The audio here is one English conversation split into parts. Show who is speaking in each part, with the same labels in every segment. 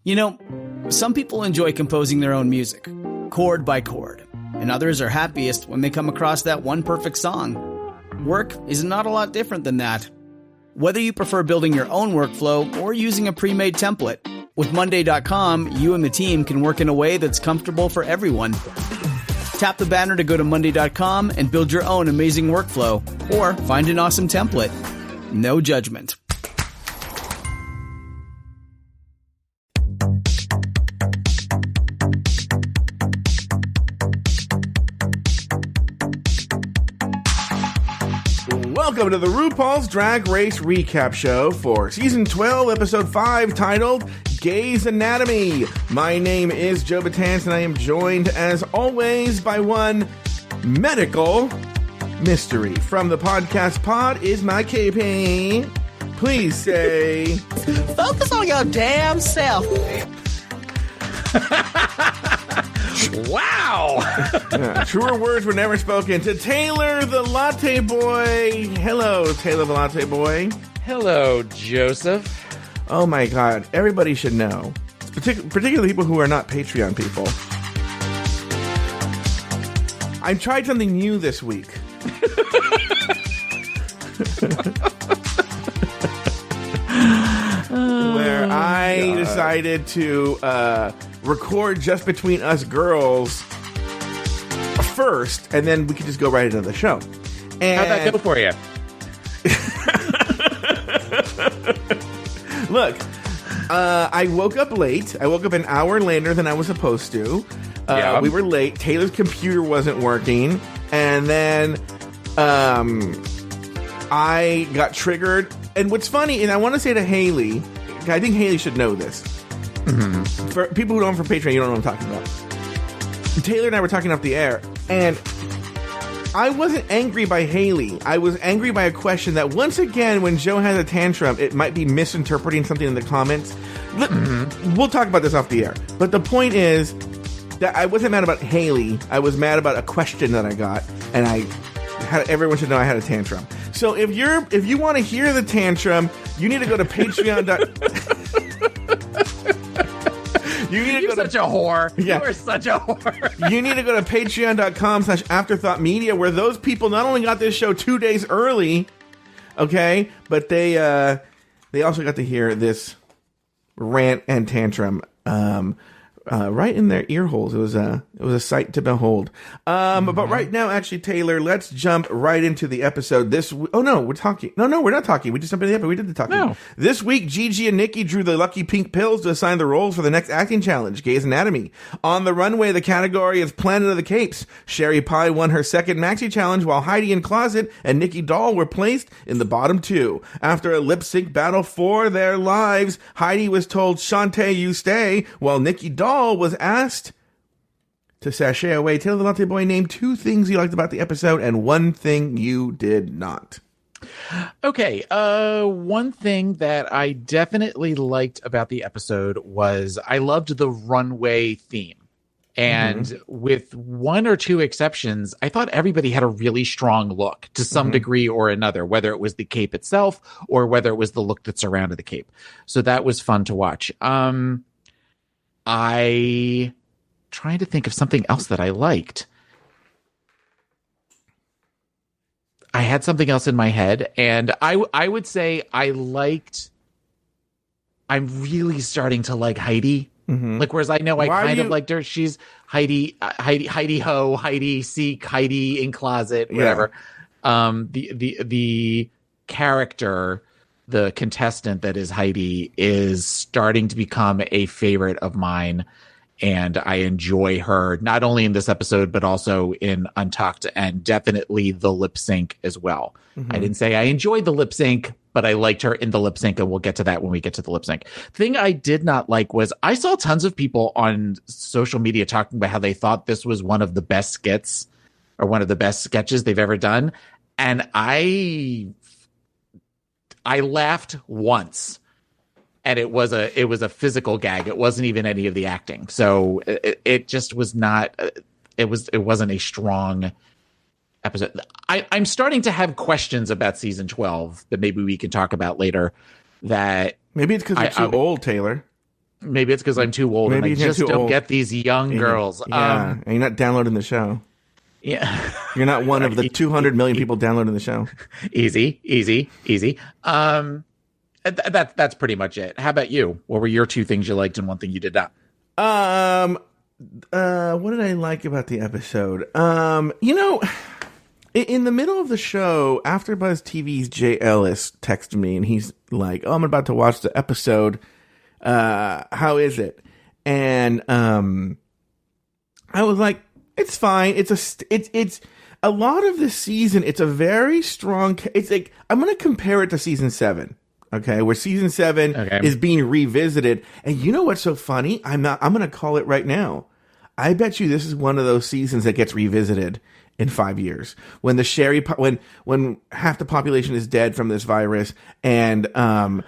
Speaker 1: You know, some people enjoy composing their own music, chord by chord, and others are happiest when they come across that one perfect song. Work is not a lot different than that. Whether you prefer building your own workflow or using a pre-made template, with Monday.com, you and the team can work in a way that's comfortable for everyone. Tap the banner to go to Monday.com and build your own amazing workflow, or find an awesome template. No judgment.
Speaker 2: Welcome to the RuPaul's Drag Race Recap Show for Season 12, Episode 5, titled Gay's Anatomy. My name is Joe Betance, and I am joined, as always, by one medical mystery. From the podcast pod is my KP. Please say...
Speaker 3: Focus on your damn self. Wow!
Speaker 2: Truer words were never spoken. To Taylor the Latte Boy. Hello, Taylor the Latte Boy.
Speaker 4: Hello, Joseph.
Speaker 2: Oh my god, everybody should know, particularly people who are not Patreon people. I tried something new this week. Where I decided to record just between us girls first, and then we could just go right into the show. And
Speaker 4: how'd that go for you?
Speaker 2: Look, I woke up late. I woke up an hour later than I was supposed to.
Speaker 4: Yeah.
Speaker 2: We were late. Taylor's computer wasn't working. And then I got triggered. And what's funny, and I want to say to Haley, I think Haley should know this. Mm-hmm. For people who don't know from Patreon, you don't know what I'm talking about. Taylor and I were talking off the air, and I wasn't angry by Haley. I was angry by a question that, once again, when Joe has a tantrum, it might be misinterpreting something in the comments. We'll talk about this off the air. But the point is that I wasn't mad about Haley. I was mad about a question that I got, and everyone should know I had a tantrum. So if you want to hear the tantrum, you need to go to Patreon.
Speaker 4: You're such a whore.
Speaker 2: Yeah.
Speaker 4: You're such a whore.
Speaker 2: You need to go to patreon.com/afterthoughtmedia, where those people not only got this show 2 days early, okay, but they also got to hear this rant and tantrum right in their ear holes. It was a sight to behold. But right now, actually, Taylor, let's jump right into the episode. Oh no, we're talking. No, we're not talking. We just jumped into the episode. We did the talking.
Speaker 4: No.
Speaker 2: This week, Gigi and Nikki drew the lucky pink pills to assign the roles for the next acting challenge, Gay's Anatomy. On the runway, the category is Planet of the Capes. Sherry Pie won her second maxi challenge, while Heidi in Closet and Nikki Doll were placed in the bottom two. After a lip sync battle for their lives, Heidi was told, "Shantae, you stay," while Nikki Doll was asked to sashay away. Taylor the Latte Boy, name 2 things you liked about the episode and 1 thing you did not.
Speaker 4: Okay, one thing that I definitely liked about the episode was I loved the runway theme. And with 1 or 2 exceptions, I thought everybody had a really strong look to some degree or another, whether it was the cape itself or whether it was the look that surrounded the cape. So that was fun to watch. I trying to think of something else that I liked. I had something else in my head, and I would say I'm really starting to like Heidi. Like, whereas I know I kind of liked her. She's Heidi Ho, Heidi Seek, Heidi in Closet, whatever. Yeah. The character, the contestant that is Heidi, is starting to become a favorite of mine, and I enjoy her not only in this episode but also in Untucked, and definitely the lip sync as well. I didn't say I enjoyed the lip sync, but I liked her in the lip sync, and we'll get to that when we get to the lip sync. Thing I did not like was I saw tons of people on social media talking about how they thought this was one of the best skits or one of the best sketches they've ever done, and I laughed once, and it was a physical gag. It wasn't even any of the acting. So it just was not. It wasn't a strong episode. I'm starting to have questions about season 12 that maybe we can talk about later. That
Speaker 2: maybe it's because you're too old, Taylor.
Speaker 4: Maybe it's because I'm too old and I just don't get these young girls.
Speaker 2: Yeah, and you're not downloading the show.
Speaker 4: Yeah.
Speaker 2: You're not one of the 200 million people downloading the show.
Speaker 4: Easy. That's pretty much it. How about you? What were your two things you liked and one thing you did not?
Speaker 2: What did I like about the episode? In the middle of the show, After Buzz TV's Jay Ellis texted me and he's like, "Oh, I'm about to watch the episode. How is it?" And I was like, "It's fine. It's a lot of this season. It's a very strong. It's like I'm going to compare it to season 7." Okay, where season 7 is being revisited. And you know what's so funny? I'm going to call it right now. I bet you this is one of those seasons that gets revisited in 5 years. When when half the population is dead from this virus and wow.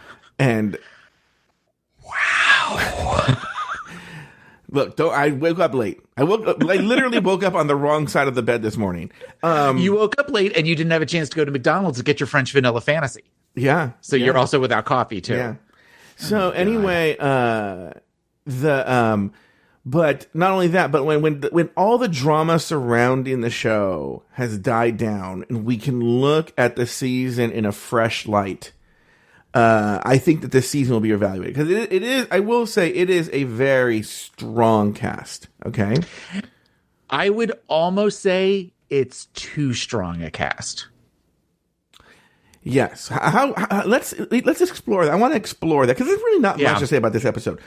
Speaker 2: Look, I woke up late. I literally woke up on the wrong side of the bed this morning.
Speaker 4: You woke up late and you didn't have a chance to go to McDonald's to get your French vanilla fantasy.
Speaker 2: Yeah.
Speaker 4: So you're also without coffee too.
Speaker 2: Yeah. So anyway, but not only that, but when all the drama surrounding the show has died down and we can look at the season in a fresh light, I think that this season will be evaluated because it is. I will say it is a very strong cast. Okay.
Speaker 4: I would almost say it's too strong a cast.
Speaker 2: Yes. Let's explore that. I want to explore that because there's really not much to say about this episode.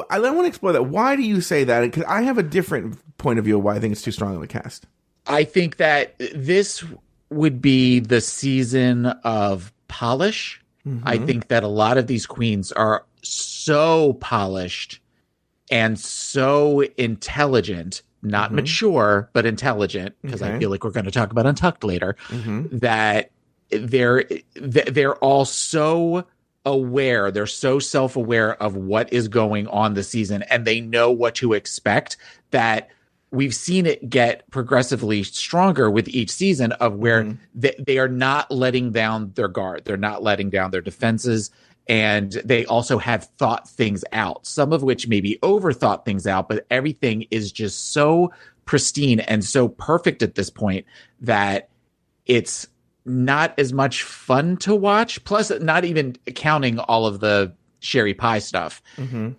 Speaker 2: I want to explore that. Why do you say that? Because I have a different point of view of why I think it's too strong of a cast.
Speaker 4: I think that this would be the season of polish. Mm-hmm. I think that a lot of these queens are so polished and so intelligent, not mature, but intelligent, because I feel like we're going to talk about Untucked later, that they're all so aware. They're so self-aware of what is going on this season, and they know what to expect, that we've seen it get progressively stronger with each season of where they are not letting down their guard. They're not letting down their defenses. And they also have thought things out, some of which maybe overthought things out, but everything is just so pristine and so perfect at this point that it's not as much fun to watch. Plus, not even counting all of the Sherry Pie stuff. I'm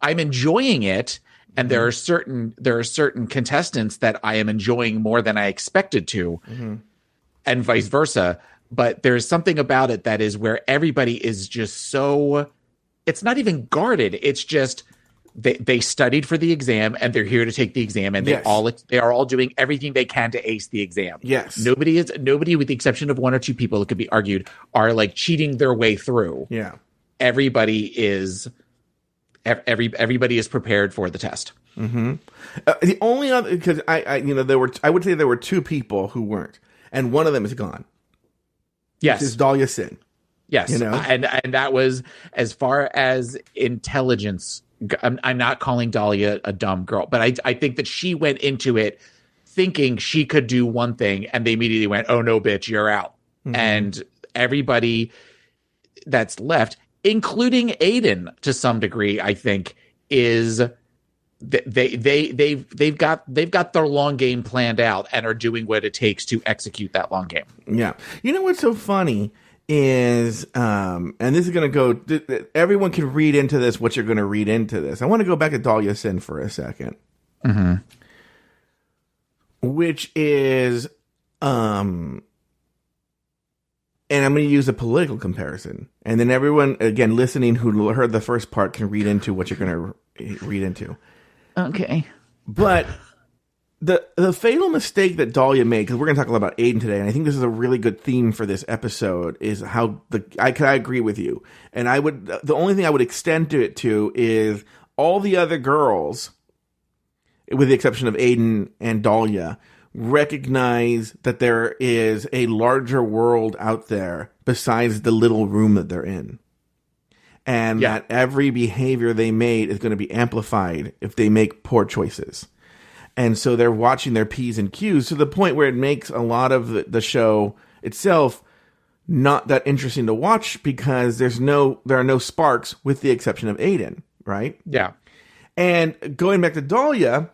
Speaker 4: enjoying it. And there are certain contestants that I am enjoying more than I expected to, and vice versa. But there's something about it that is where everybody is just so, it's not even guarded. It's just they studied for the exam and they're here to take the exam, and they are all doing everything they can to ace the exam. Yes. Nobody with the exception of one or two people, it could be argued, are like cheating their way through. Yeah. Everybody is prepared for the test.
Speaker 2: The only other, because I would say there were two people who weren't, and one of them is gone.
Speaker 4: Yes,
Speaker 2: is Dahlia Sin.
Speaker 4: Yes, and that was, as far as intelligence. I'm not calling Dahlia a dumb girl, but I think that she went into it thinking she could do one thing, and they immediately went, "Oh no, bitch, you're out." And everybody that's left, including Aiden to some degree, I think, is they've got their long game planned out and are doing what it takes to execute that long game.
Speaker 2: Yeah. You know what's so funny is, and this is going to go, everyone can read into this what you're going to read into this. I want to go back to Dahlia Sin for a second. Which is, and I'm going to use a political comparison. And then everyone, again, listening who heard the first part can read into what you're going to read into.
Speaker 4: Okay.
Speaker 2: But the fatal mistake that Dahlia made, because we're going to talk a lot about Aiden today, and I think this is a really good theme for this episode, is how I agree with you. And the only thing I would extend it to is all the other girls, with the exception of Aiden and Dahlia, recognize that there is a larger world out there besides the little room that they're in. And that every behavior they made is going to be amplified if they make poor choices. And so they're watching their P's and Q's to the point where it makes a lot of the show itself not that interesting to watch, because there are no sparks, with the exception of Aiden, right?
Speaker 4: Yeah.
Speaker 2: And going back to Dahlia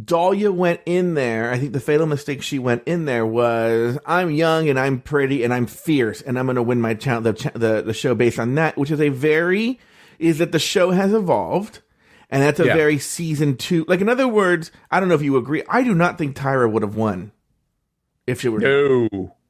Speaker 2: Dahlia went in there. I think the fatal mistake she went in there was, I'm young and I'm pretty and I'm fierce and I'm going to win my the show based on that, which is that the show has evolved, and that's a very season 2. Like, in other words, I don't know if you agree, I do not think Tyra would have won if she were.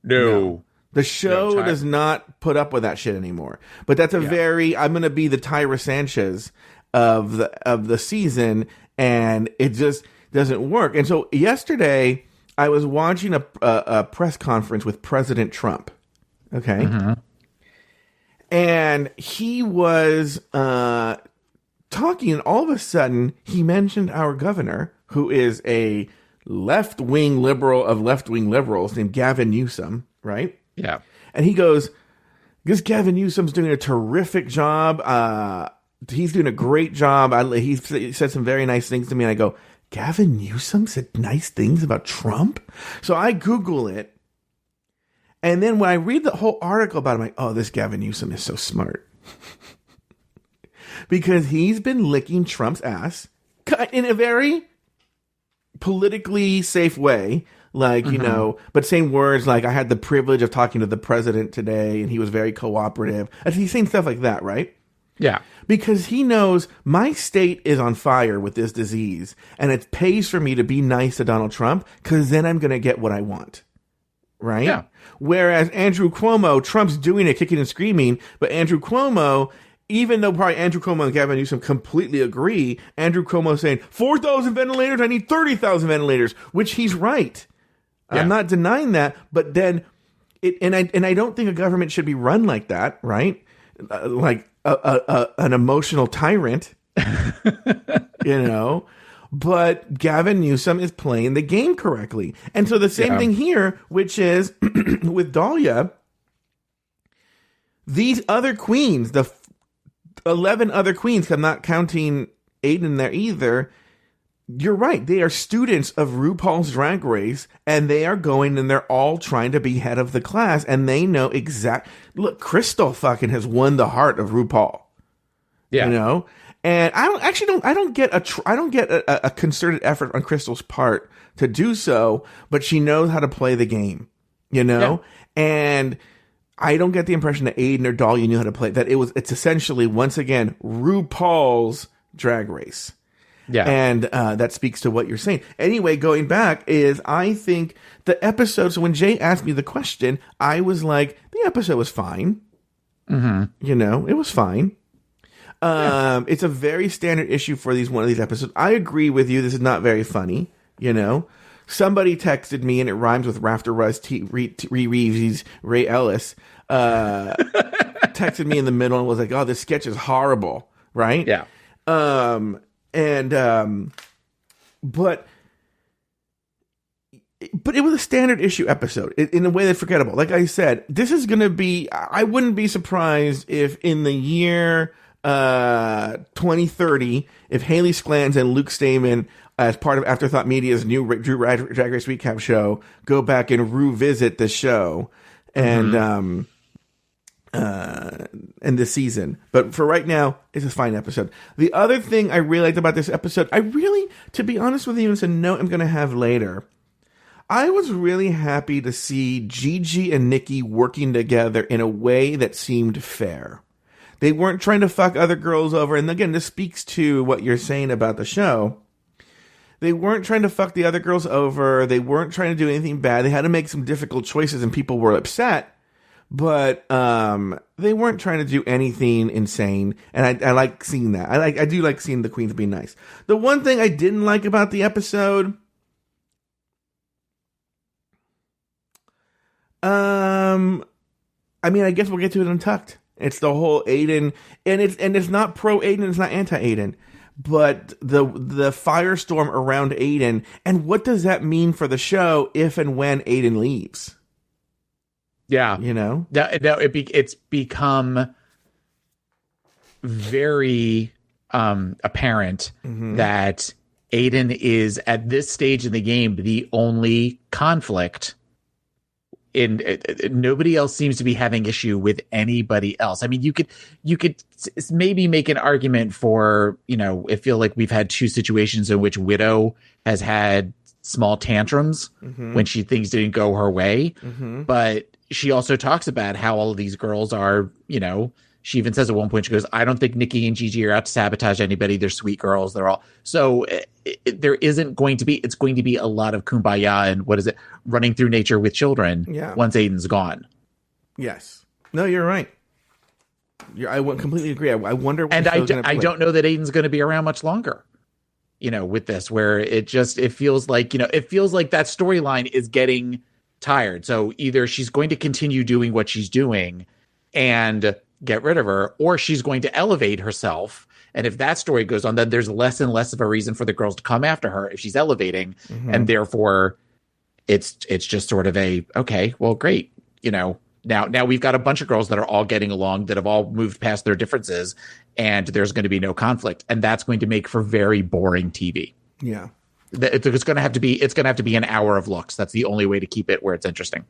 Speaker 4: No.
Speaker 2: The show does not put up with that shit anymore. But that's I'm going to be the Tyra Sanchez of the season, and it just doesn't work. And so yesterday I was watching a press conference with President Trump. Okay. Mm-hmm. And he was talking, and all of a sudden he mentioned our governor, who is a left-wing liberal of left-wing liberals named Gavin Newsom, right?
Speaker 4: Yeah.
Speaker 2: And he goes, this Gavin Newsom's doing a terrific job. He's doing a great job. He said some very nice things to me, and I go, Gavin Newsom said nice things about Trump? So I Google it, and then when I read the whole article about him, I'm like, oh, this Gavin Newsom is so smart. Because he's been licking Trump's ass in a very politically safe way. Like, you know, but saying words like, I had the privilege of talking to the president today, and he was very cooperative. And he's saying stuff like that, right?
Speaker 4: Yeah.
Speaker 2: Because he knows my state is on fire with this disease, and it pays for me to be nice to Donald Trump, because then I'm going to get what I want. Right?
Speaker 4: Yeah.
Speaker 2: Whereas Andrew Cuomo, Trump's doing it, kicking and screaming, but Andrew Cuomo, even though probably Andrew Cuomo and Gavin Newsom completely agree, Andrew Cuomo saying, 4,000 ventilators, I need 30,000 ventilators, which he's right. Yeah. I'm not denying that, but then, I don't think a government should be run like that, right? Like an emotional tyrant, you know? But Gavin Newsom is playing the game correctly. And so the same thing here, which is with Dahlia, these other queens, the 11 other queens, I'm not counting Aiden there either. You're right. They are students of RuPaul's Drag Race, and they are going and they're all trying to be head of the class, and they know look, Crystal fucking has won the heart of RuPaul. Yeah. You know? And I don't get a concerted effort on Crystal's part to do so, but she knows how to play the game, you know? Yeah. And I don't get the impression that Aiden or Dahlia knew how to play that. It's essentially, once again, RuPaul's Drag Race. Yeah. And that speaks to what you're saying. Anyway, going back I think the episode, so when Jay asked me the question, I was like, the episode was fine. Mm-hmm. You know, it was fine. It's a very standard issue for one of these episodes. I agree with you. This is not very funny. You know, somebody texted me, and it rhymes with Rafter Russ Reeves, Ray Ellis, texted me in the middle and was like, oh, this sketch is horrible. Right.
Speaker 4: Yeah.
Speaker 2: But it was a standard issue episode in a way that's forgettable. Like I said, this is going to be, I wouldn't be surprised if in the year 2030, if Haley Sklans and Luke Stamen, as part of Afterthought Media's new Drag Race recap show, go back and revisit the show and this season. But for right now, it's a fine episode. The other thing I really liked about this episode, to be honest with you, it's a note I'm going to have later. I was really happy to see Gigi and Nikki working together in a way that seemed fair. They weren't trying to fuck other girls over. And again, this speaks to what you're saying about the show. They weren't trying to fuck the other girls over. They weren't trying to do anything bad. They had to make some difficult choices, and people were upset. But they weren't trying to do anything insane, and I like seeing that. I do like seeing the queens be nice. The one thing I didn't like about the episode, I guess we'll get to it Untucked. It's the whole Aiden, and it's not pro Aiden, it's not anti Aiden, but the firestorm around Aiden, and what does that mean for the show if and when Aiden leaves?
Speaker 4: Yeah.
Speaker 2: You know?
Speaker 4: It's become very apparent that Aiden is, at this stage in the game, the only conflict nobody else seems to be having issue with anybody else. I mean, you could maybe make an argument for, I feel like we've had two situations in which Widow has had small tantrums when things didn't go her way. But she also talks about how all of these girls are, she even says at one point, she goes, I don't think Nikki and Gigi are out to sabotage anybody. They're sweet girls. They're all. So there isn't going to be, it's going to be a lot of kumbaya and running through nature with children once Aiden's gone.
Speaker 2: Yes. No, you're right. I completely agree. I wonder.
Speaker 4: And I don't know that Aiden's going to be around much longer, with this, where it feels like, that storyline is getting tired. So either she's going to continue doing what she's doing and get rid of her, or she's going to elevate herself. And if that story goes on, then there's less and less of a reason for the girls to come after her if she's elevating. And therefore it's just sort of okay, well, great. Now we've got a bunch of girls that are all getting along, that have all moved past their differences, and there's going to be no conflict. And that's going to make for very boring TV.
Speaker 2: Yeah.
Speaker 4: It's going to have to be an hour of looks. That's the only way to keep it where it's interesting.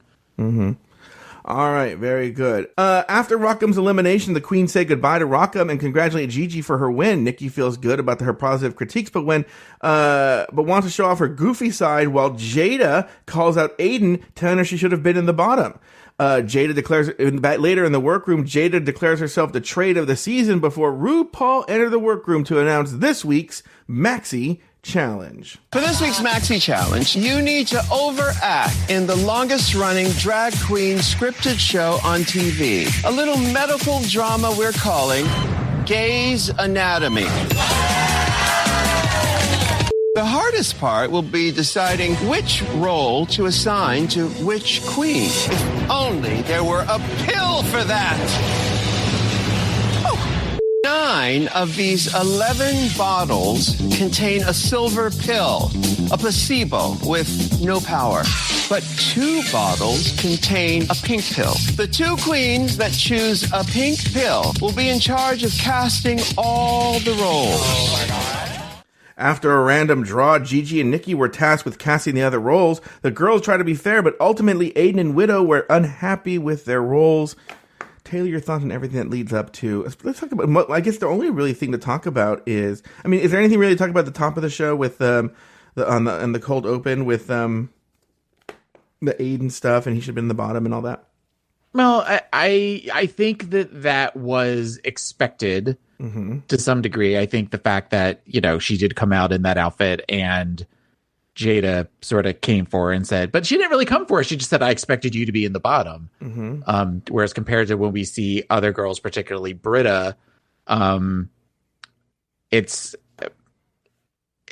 Speaker 2: All right, very good. After Rockham's elimination, the Queen say goodbye to Rockham and congratulate Gigi for her win. Nikki feels good about her positive critiques, but wants to show off her goofy side, while Jada calls out Aiden, telling her she should have been in the bottom. Jada declares later in the workroom, Jada declares herself the trade of the season before RuPaul entered the workroom to announce this week's Maxi Challenge.
Speaker 5: For this week's Maxi Challenge, you need to overact in the longest running drag queen scripted show on TV. A little medical drama we're calling Gay's Anatomy. The hardest part will be deciding which role to assign to which queen. If only there were a pill for that. 9 of these 11 bottles contain a silver pill, a placebo with no power. But 2 bottles contain a pink pill. The 2 queens that choose a pink pill will be in charge of casting all the roles. Oh my God.
Speaker 2: After a random draw, Gigi and Nikki were tasked with casting the other roles. The girls tried to be fair, but ultimately Aiden and Widow were unhappy with their roles. Taylor, your thoughts on everything that leads up to. Let's talk about. I guess the only really thing to talk about is. I mean, is there anything really to talk about at the top of the show with the cold open with the Aiden stuff, and he should have been in the bottom and all that?
Speaker 4: Well, I think that was expected to some degree. I think the fact that she did come out in that outfit and Jada sort of came for her and said, but she didn't really come for her. She just said, I expected you to be in the bottom. Whereas compared to when we see other girls, particularly Britta,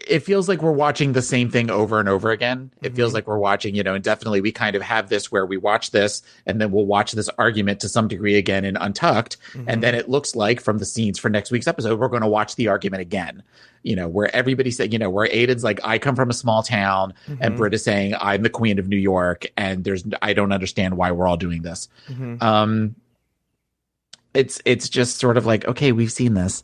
Speaker 4: it feels like we're watching the same thing over and over again. It feels like we're watching, and definitely we kind of have this where we watch this and then we'll watch this argument to some degree again in Untucked. And then it looks like from the scenes for next week's episode, we're going to watch the argument again, where everybody said, where Aiden's like, I come from a small town and Britta's saying I'm the queen of New York. And I don't understand why we're all doing this. It's just sort of like, okay, we've seen this.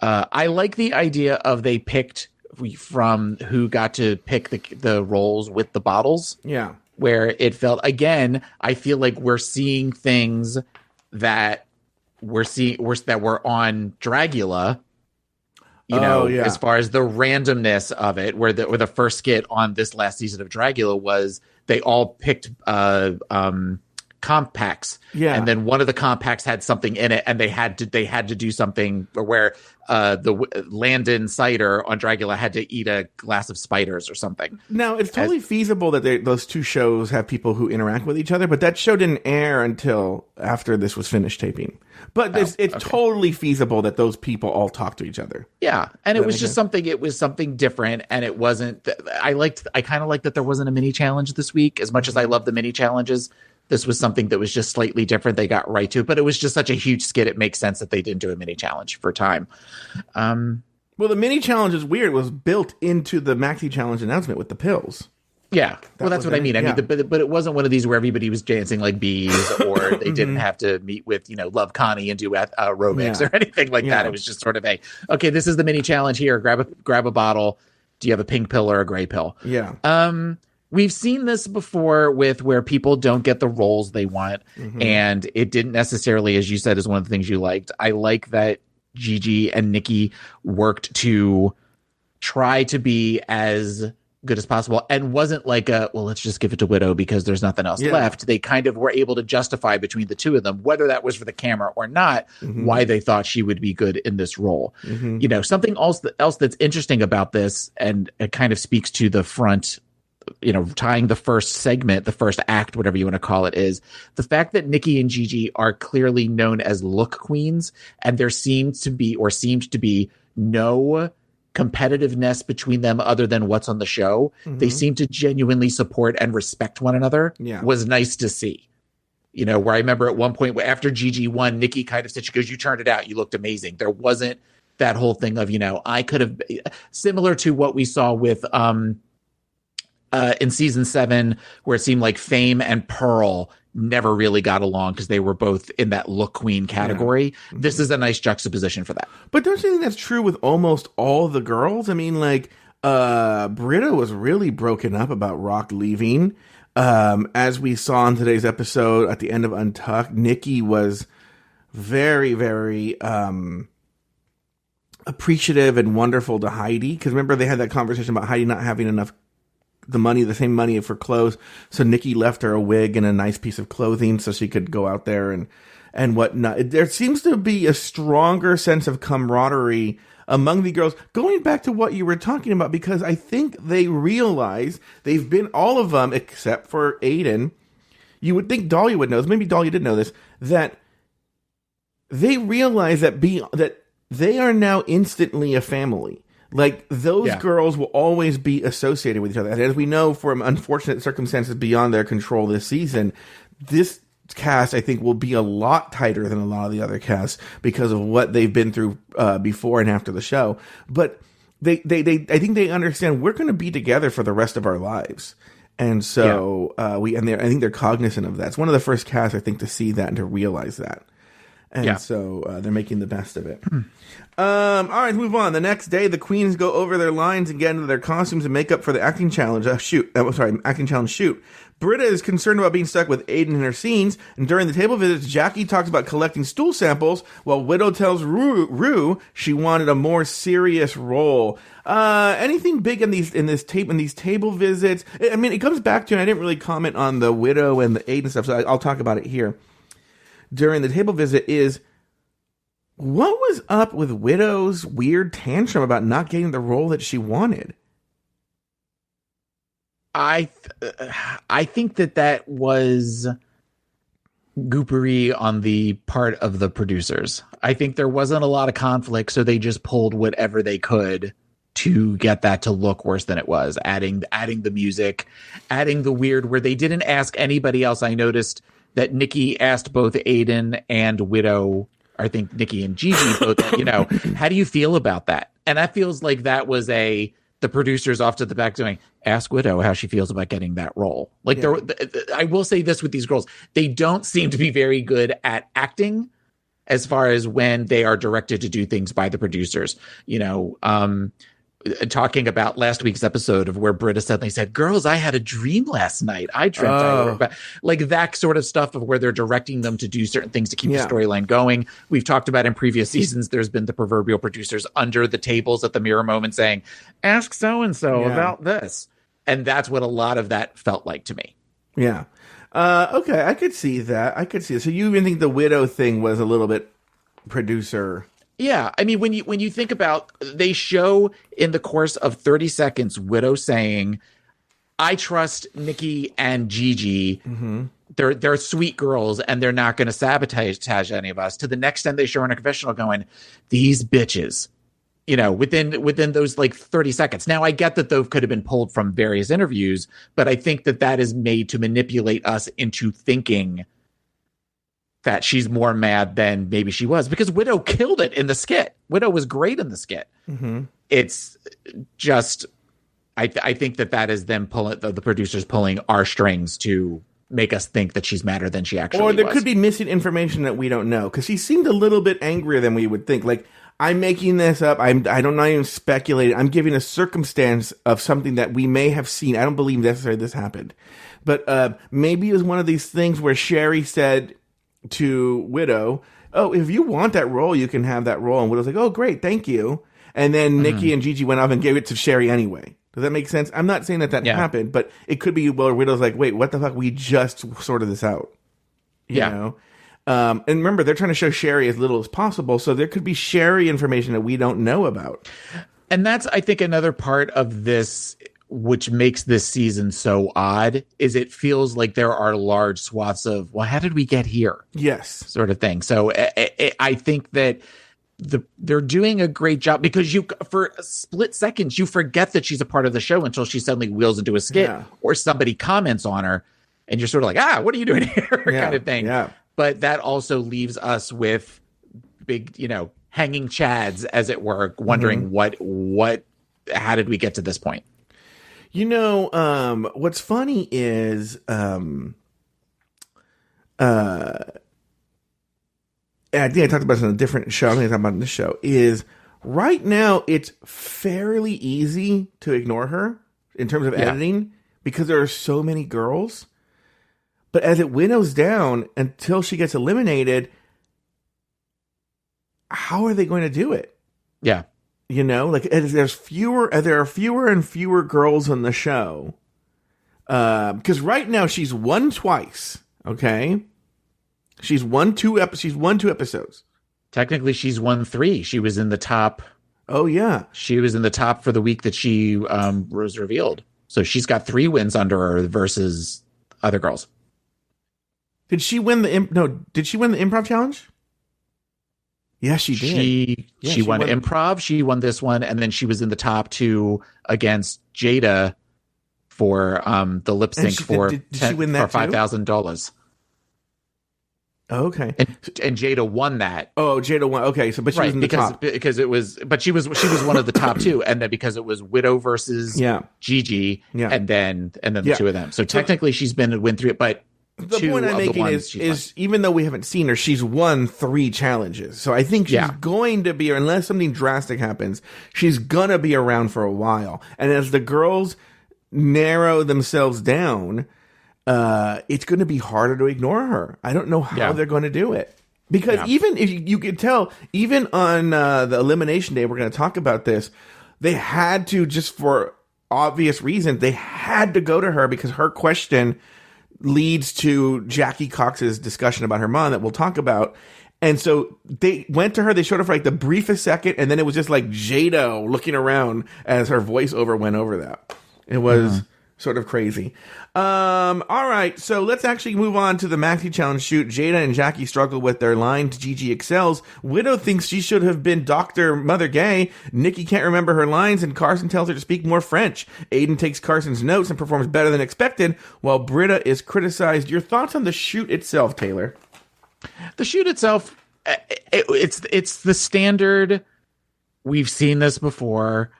Speaker 4: I like the idea of they picked from who got to pick the roles with the bottles. Yeah. Where it felt, again, I feel like we're seeing things that were on Dragula, as far as the randomness of it, where the first skit on this last season of Dragula was they all picked compacts, and then one of the compacts had something in it, and they had to do something where the Landon cider on Dragula had to eat a glass of spiders or something.
Speaker 2: Now it's totally feasible that those two shows have people who interact with each other, but that show didn't air until after this was finished taping. But it's totally feasible that those people all talk to each other.
Speaker 4: Yeah, and it was just something. It was something different, and it wasn't. I kind of liked that there wasn't a mini challenge this week. As much as I love the mini challenges, this was something that was just slightly different. They got right to it, but it was just such a huge skit. It makes sense that they didn't do a mini challenge for time.
Speaker 2: Well, the mini challenge is weird. It was built into the Maxi Challenge announcement with the pills.
Speaker 4: Yeah, well, that's what I mean. I mean, but it wasn't one of these where everybody was dancing like bees, or they didn't have to meet with Love Connie and do aerobics or anything like that. It was just sort of okay, this is the mini challenge here. Grab a bottle. Do you have a pink pill or a gray pill?
Speaker 2: Yeah.
Speaker 4: we've seen this before with where people don't get the roles they want, and it didn't necessarily, as you said, is one of the things you liked. I like that Gigi and Nikki worked to try to be as good as possible and wasn't like let's just give it to Widow because there's nothing else left. They kind of were able to justify between the two of them, whether that was for the camera or not, why they thought she would be good in this role. You know, something else that's interesting about this, and it kind of speaks to the front, you know, tying the first segment, the first act, whatever you want to call it, is the fact that Nikki and Gigi are clearly known as look queens, and there seemed to be no competitiveness between them other than what's on the show. They seem to genuinely support and respect one another. Was nice to see. You know, where I remember at one point after Gigi won, Nikki kind of said, she goes, "You turned it out. You looked amazing." There wasn't that whole thing of, you know, I could have, similar to what we saw with in season 7, where it seemed like Fame and Pearl never really got along because they were both in that look queen category. This is a nice juxtaposition for that.
Speaker 2: But don't you think that's true with almost all the girls? I mean, like, Britta was really broken up about Rock leaving. As we saw in today's episode at the end of Untucked, Nikki was very, very appreciative and wonderful to Heidi. Because remember, they had that conversation about Heidi not having enough the same money for clothes. So Nikki left her a wig and a nice piece of clothing so she could go out there and whatnot. There seems to be a stronger sense of camaraderie among the girls, going back to what you were talking about, because I think they realize they've been, all of them except for Aiden. You would think Dahlia would know this. Maybe Dahlia did know this, that they realize that they are now instantly a family. Like, those girls will always be associated with each other. And as we know from unfortunate circumstances beyond their control this season, this cast, I think, will be a lot tighter than a lot of the other casts because of what they've been through before and after the show. But I think they understand we're going to be together for the rest of our lives. And so I think they're cognizant of that. It's one of the first casts, I think, to see that and to realize that. And so they're making the best of it. All right, move on. The next day, the queens go over their lines and get into their costumes and makeup for the acting challenge shoot. Britta is concerned about being stuck with Aiden in her scenes, and during the table visits, Jackie talks about collecting stool samples, while Widow tells Rue she wanted a more serious role. Anything big in these table visits? I mean, it comes back to, and I didn't really comment on the Widow and the Aiden stuff, so I'll talk about it here. During the table visit is, what was up with Widow's weird tantrum about not getting the role that she wanted?
Speaker 4: I think that was goopery on the part of the producers. I think there wasn't a lot of conflict, so they just pulled whatever they could to get that to look worse than it was. Adding the music, adding the weird where they didn't ask anybody else. I noticed that Nikki asked both Aiden and Widow, I think Nikki and Gigi both, you know, how do you feel about that? And that feels like that was the producers off to the back doing, ask Widow how she feels about getting that role. Like, I will say this with these girls, they don't seem to be very good at acting as far as when they are directed to do things by the producers. You know, talking about last week's episode of where Britta suddenly said, "Girls, I had a dream last night. I dreamt I were back." Like that sort of stuff of where they're directing them to do certain things to keep the storyline going. We've talked about in previous seasons, there's been the proverbial producers under the tables at the mirror moment saying, "Ask so-and-so about this." And that's what a lot of that felt like to me.
Speaker 2: Yeah. Okay, I could see that. So you even think the Widow thing was a little bit producer?
Speaker 4: Yeah, I mean, when you think about, they show in the course of 30 seconds, Widow saying, "I trust Nikki and Gigi. Mm-hmm. They're sweet girls, and they're not going to sabotage any of us." To the next time they show her in a confessional going, "These bitches," you know, within those like 30 seconds. Now, I get that those could have been pulled from various interviews, but I think that is made to manipulate us into thinking that she's more mad than maybe she was, because Widow killed it in the skit. Widow was great in the skit. Mm-hmm. It's just, I think that is them pulling the producers pulling our strings to make us think that she's madder than she actually
Speaker 2: Or there
Speaker 4: was.
Speaker 2: could be missing information that we don't know. Because she seemed a little bit angrier than we would think. Like, I'm making this up. I don't not even speculate. I'm giving a circumstance of something that we may have seen. I don't believe necessarily this happened. But maybe it was one of these things where Sherry said to Widow, oh, if you want that role, you can have that role. And Widow's like, oh, great, thank you. And then Nikki and Gigi went off and gave it to Sherry anyway. Does that make sense? I'm not saying that happened, but it could be where Widow's like, wait, what the fuck? We just sorted this out. You know? And remember, they're trying to show Sherry as little as possible, so there could be Sherry information that we don't know about.
Speaker 4: And that's, I think, another part of this, which makes this season so odd, is it feels like there are large swaths of, well, how did we get here?
Speaker 2: Yes.
Speaker 4: Sort of thing. So I think that they're doing a great job, because for split seconds you forget that she's a part of the show until she suddenly wheels into a skit or somebody comments on her, and you're sort of like, what are you doing here? Kind of thing. Yeah. But that also leaves us with big, hanging chads, as it were, wondering how did we get to this point?
Speaker 2: What's funny is I think I talked about this on a different show. I think I talked about it in this show. Is right now it's fairly easy to ignore her in terms of editing because there are so many girls. But as it winnows down until she gets eliminated, how are they going to do it?
Speaker 4: Yeah,
Speaker 2: there are fewer and fewer girls on the show. Because right now she's won twice. Okay. She's won two episodes.
Speaker 4: Technically, she's won 3. She was in the top.
Speaker 2: Oh, yeah.
Speaker 4: She was in the top for the week that she was revealed. So she's got 3 wins under her versus other girls.
Speaker 2: Did she win the improv challenge? Yeah, she did.
Speaker 4: She won improv. She won this one, and then she was in the top 2 against Jada for the lip sync for $5,000.
Speaker 2: Okay.
Speaker 4: And Jada won that.
Speaker 2: Oh, Jada won. Okay, but she was in the top.
Speaker 4: Because it was, but she was one of the top 2, and then because it was Widow versus Gigi, and then the 2 of them. So technically, she's been to win 3, but
Speaker 2: the point I'm making is even though we haven't seen her, she's won 3 challenges. So I think she's going to be, unless something drastic happens, she's gonna be around for a while. And as the girls narrow themselves down, it's going to be harder to ignore her. I don't know how they're going to do it. Because even if you could tell, even on the elimination day, we're going to talk about this, they had to, just for obvious reasons, they had to go to her because her question leads to Jackie Cox's discussion about her mom that we'll talk about. And so they went to her, they showed her for like the briefest second, and then it was just like Jada looking around as her voiceover went over that. It was sort of crazy. All right, so let's actually move on to the Maxi Challenge shoot. Jada and Jackie struggle with their lines. Gigi excels. Widow thinks she should have been Dr. Mother Gay. Nikki can't remember her lines, and Carson tells her to speak more French. Aiden takes Carson's notes and performs better than expected, while Britta is criticized. Your thoughts on the shoot itself, Taylor?
Speaker 4: The shoot itself, it's the standard. We've seen this before.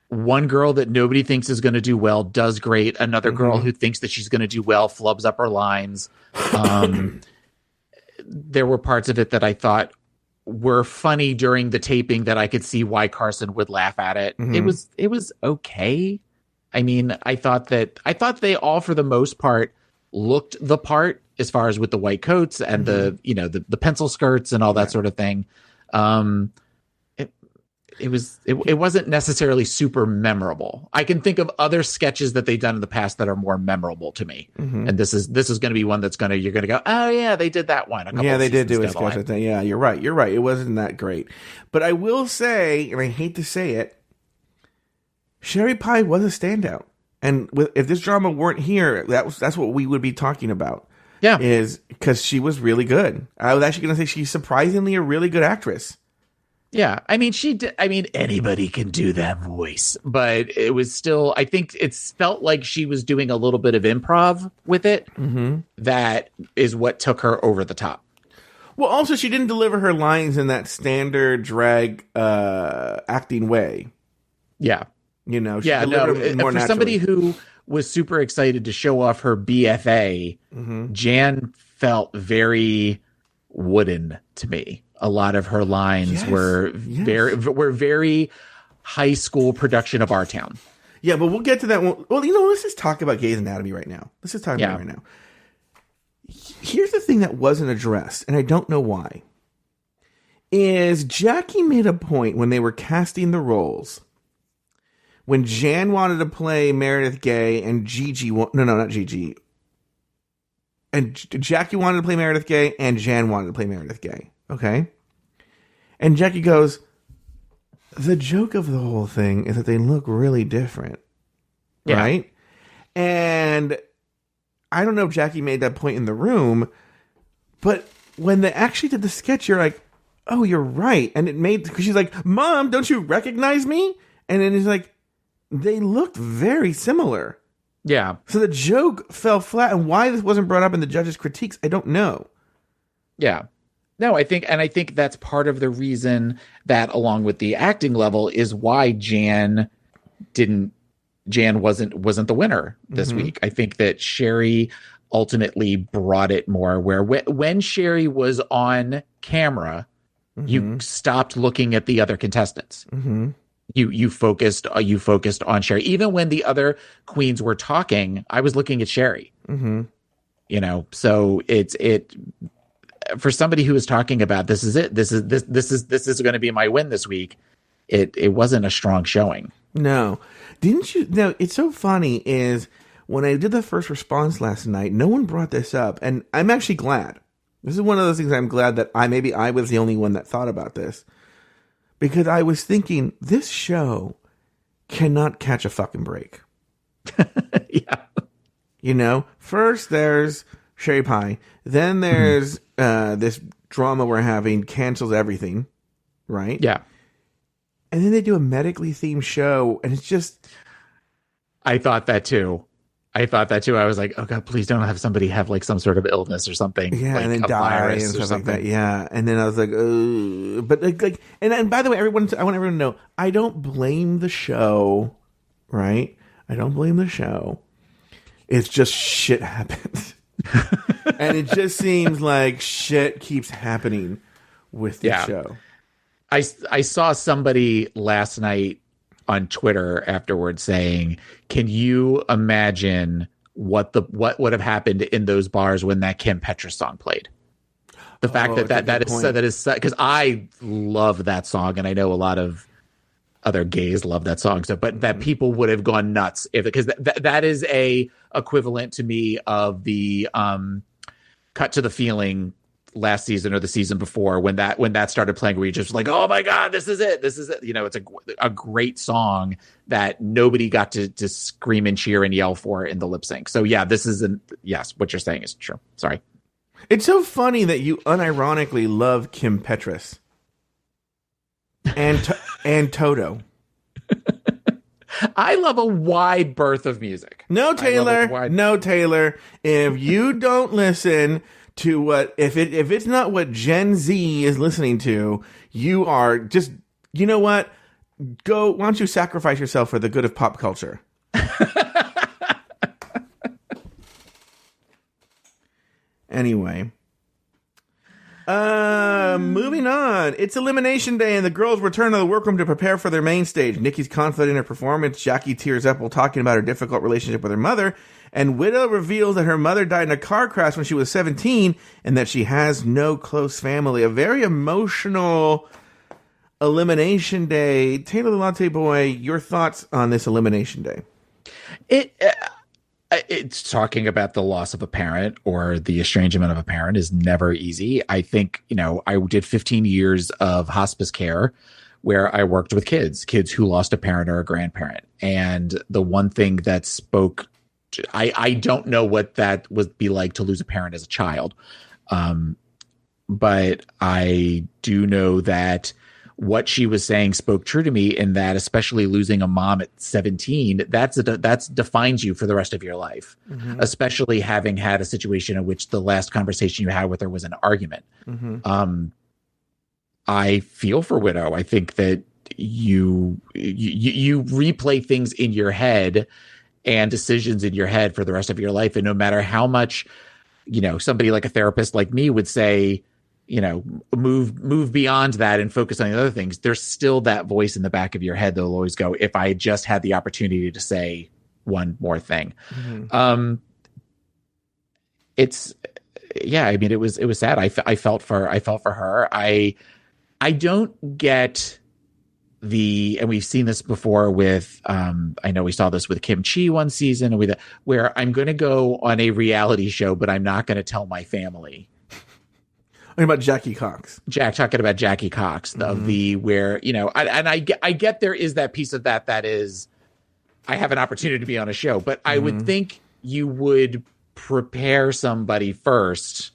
Speaker 4: One girl that nobody thinks is going to do well does great. Another girl who thinks that she's going to do well flubs up her lines. There were parts of it that I thought were funny during the taping that I could see why Carson would laugh at it. It was okay. I mean, I thought they all, for the most part, looked the part, as far as with the white coats and the pencil skirts and all that sort of thing. It wasn't necessarily super memorable. I can think of other sketches that they've done in the past that are more memorable to me. And this is going to be one that's you're going to go, oh yeah, they did that one.
Speaker 2: Yeah, they did do a sketch of that. Yeah, you're right. It wasn't that great. But I will say, and I hate to say it, Sherry Pie was a standout. And if this drama weren't here, that's what we would be talking about.
Speaker 4: Yeah.
Speaker 2: Is because she was really good. I was actually going to say she's surprisingly a really good actress.
Speaker 4: Yeah, I mean, anybody can do that voice, but it was still, I think it felt like she was doing a little bit of improv with it. That is what took her over the top.
Speaker 2: Well, also, she didn't deliver her lines in that standard drag acting way.
Speaker 4: Yeah.
Speaker 2: She
Speaker 4: delivered
Speaker 2: more
Speaker 4: for
Speaker 2: naturally.
Speaker 4: Somebody who was super excited to show off her BFA, Jan felt very wooden to me. A lot of her lines were very high school production of Our Town.
Speaker 2: Yeah, but we'll get to that one. Well, let's just talk about Grey's Anatomy right now. Let's just talk about it right now. Here's the thing that wasn't addressed, and I don't know why. Is Jackie made a point when they were casting the roles, when Jan wanted to play Meredith Gay and not Gigi. And Jackie wanted to play Meredith Gay and Jan wanted to play Meredith Gay. Okay? And Jackie goes, the joke of the whole thing is that they look really different. Yeah. Right? And I don't know if Jackie made that point in the room, but when they actually did the sketch, you're like, oh, you're right. And it made, because she's like, Mom, don't you recognize me? And then he's like, they looked very similar.
Speaker 4: Yeah.
Speaker 2: So the joke fell flat. And why this wasn't brought up in the judges' critiques, I don't know.
Speaker 4: Yeah. No, I think that's part of the reason that, along with the acting level, is why Jan wasn't the winner this week. I think that Sherry ultimately brought it more where when Sherry was on camera, you stopped looking at the other contestants. You focused on Sherry. Even when the other queens were talking, I was looking at Sherry. So it for somebody who is talking about this is going to be my win this week. It wasn't a strong showing.
Speaker 2: No, didn't you? No, it's so funny is when I did the first response last night, no one brought this up, and I'm actually glad. This is one of those things I'm glad that I was the only one that thought about this. Because I was thinking, this show cannot catch a fucking break. Yeah. First there's Sherry Pie. Then there's this drama we're having cancels everything. Right?
Speaker 4: Yeah.
Speaker 2: And then they do a medically themed show. And it's just...
Speaker 4: I thought that too. I was like, oh God, please don't have somebody have like some sort of illness or something.
Speaker 2: Yeah,
Speaker 4: like
Speaker 2: and then die and stuff like that. Yeah. And then I was like, but like, and by the way, I want everyone to know, I don't blame the show, right? I don't blame the show. It's just shit happens. And it just seems like shit keeps happening with the show.
Speaker 4: I saw somebody last night on Twitter afterwards saying, can you imagine what would have happened in those bars when that Kim Petras song played? The fact that is because I love that song, and I know a lot of other gays love that song. So, but that people would have gone nuts because that is a equivalent to me of the Cut to the Feeling last season or the season before when that started playing, where you just like, oh my God, this is it. It's a great song that nobody got to scream and cheer and yell for in the lip sync. So yeah, what you're saying is true. Sorry.
Speaker 2: It's so funny that you unironically love Kim Petras and Toto.
Speaker 4: I love a wide berth of music.
Speaker 2: No, Taylor. If you don't listen to what, if it's not what Gen Z is listening to, you are just, you know what? Why don't you sacrifice yourself for the good of pop culture? Anyway. Moving on. It's Elimination Day and the girls return to the workroom to prepare for their main stage. Nikki's confident in her performance. Jackie tears up while talking about her difficult relationship with her mother. And Widow reveals that her mother died in a car crash when she was 17 and that she has no close family. A very emotional Elimination Day. Taylor the Latte Boy, your thoughts on this Elimination Day?
Speaker 4: It's talking about the loss of a parent or the estrangement of a parent is never easy. I think, I did 15 years of hospice care where I worked with kids who lost a parent or a grandparent. And the one thing that spoke, I don't know what that would be like to lose a parent as a child. But I do know that what she was saying spoke true to me in that, especially losing a mom at 17, that's defines you for the rest of your life, especially having had a situation in which the last conversation you had with her was an argument. I feel for Widow. I think that you replay things in your head and decisions in your head for the rest of your life. And no matter how much, somebody like a therapist like me would say, move beyond that and focus on the other things, there's still that voice in the back of your head that will always go, if I just had the opportunity to say one more thing. Mm-hmm. It was sad. I felt for her. I don't get and we've seen this before with, I know we saw this with Kim Chi one season, where I'm going to go on a reality show, but I'm not going to tell my family.
Speaker 2: Talking about Jackie Cox.
Speaker 4: Talking about Jackie Cox, I get there is that piece of that is, I have an opportunity to be on a show, but I would think you would prepare somebody first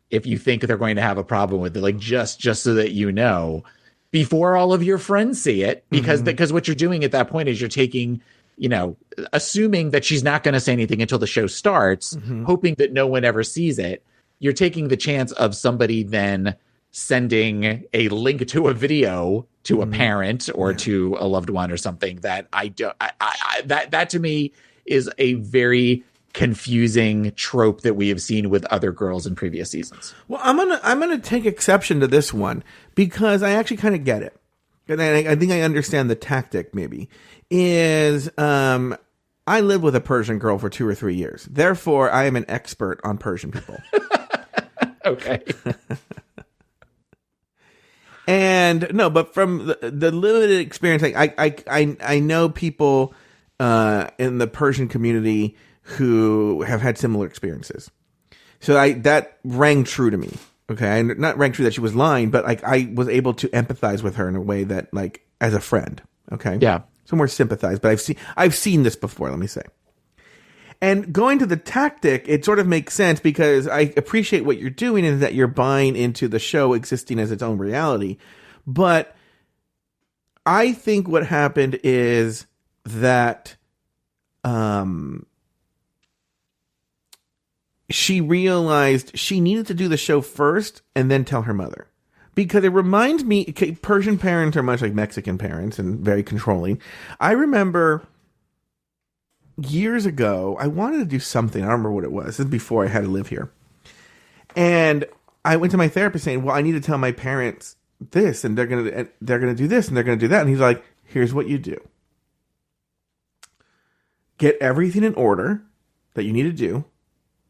Speaker 4: if you think they're going to have a problem with it, like just so that before all of your friends see it, because what you're doing at that point is you're taking, assuming that she's not going to say anything until the show starts, hoping that no one ever sees it. You're taking the chance of somebody then sending a link to a video to a parent or to a loved one or something that that to me is a very confusing trope that we have seen with other girls in previous seasons.
Speaker 2: Well, I'm gonna take exception to this one because I actually kind of get it, and I think I understand the tactic. Maybe is I lived with a Persian girl for 2 or 3 years, therefore I am an expert on Persian people.
Speaker 4: Okay.
Speaker 2: And no, but from the limited experience, I know people in the Persian community who have had similar experiences. So that rang true to me. Okay, and not rang true that she was lying, but I was able to empathize with her in a way that as a friend. Okay,
Speaker 4: yeah,
Speaker 2: so more sympathize. But I've seen this before. Let me say. And going to the tactic, it sort of makes sense because I appreciate what you're doing is that you're buying into the show existing as its own reality. But I think what happened is that she realized she needed to do the show first and then tell her mother. Because it reminds me, Persian parents are much like Mexican parents and very controlling. I remember years ago, I wanted to do something. I don't remember what it was. This is before I had to live here. And I went to my therapist saying, well, I need to tell my parents this, and they're going to do this, and they're going to do that. And he's like, here's what you do. Get everything in order that you need to do.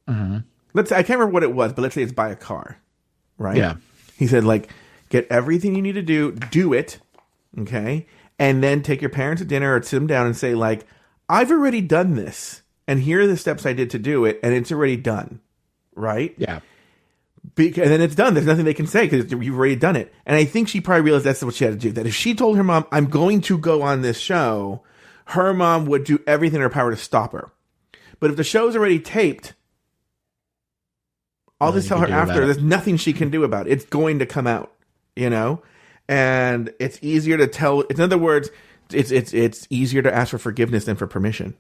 Speaker 2: Mm-hmm. I can't remember what it was, but let's say it's buy a car, right?
Speaker 4: Yeah.
Speaker 2: He said, get everything you need to do it, okay? And then take your parents to dinner or sit them down and say, I've already done this, and here are the steps I did to do it, and it's already done, right?
Speaker 4: Yeah.
Speaker 2: And then it's done. There's nothing they can say because you've already done it. And I think she probably realized that's what she had to do. That if she told her mom, I'm going to go on this show, her mom would do everything in her power to stop her. But if the show's already taped, I'll just tell her after. There's nothing she can do about it. It's going to come out, And it's easier to tell. In other words, it's easier to ask for forgiveness than for permission.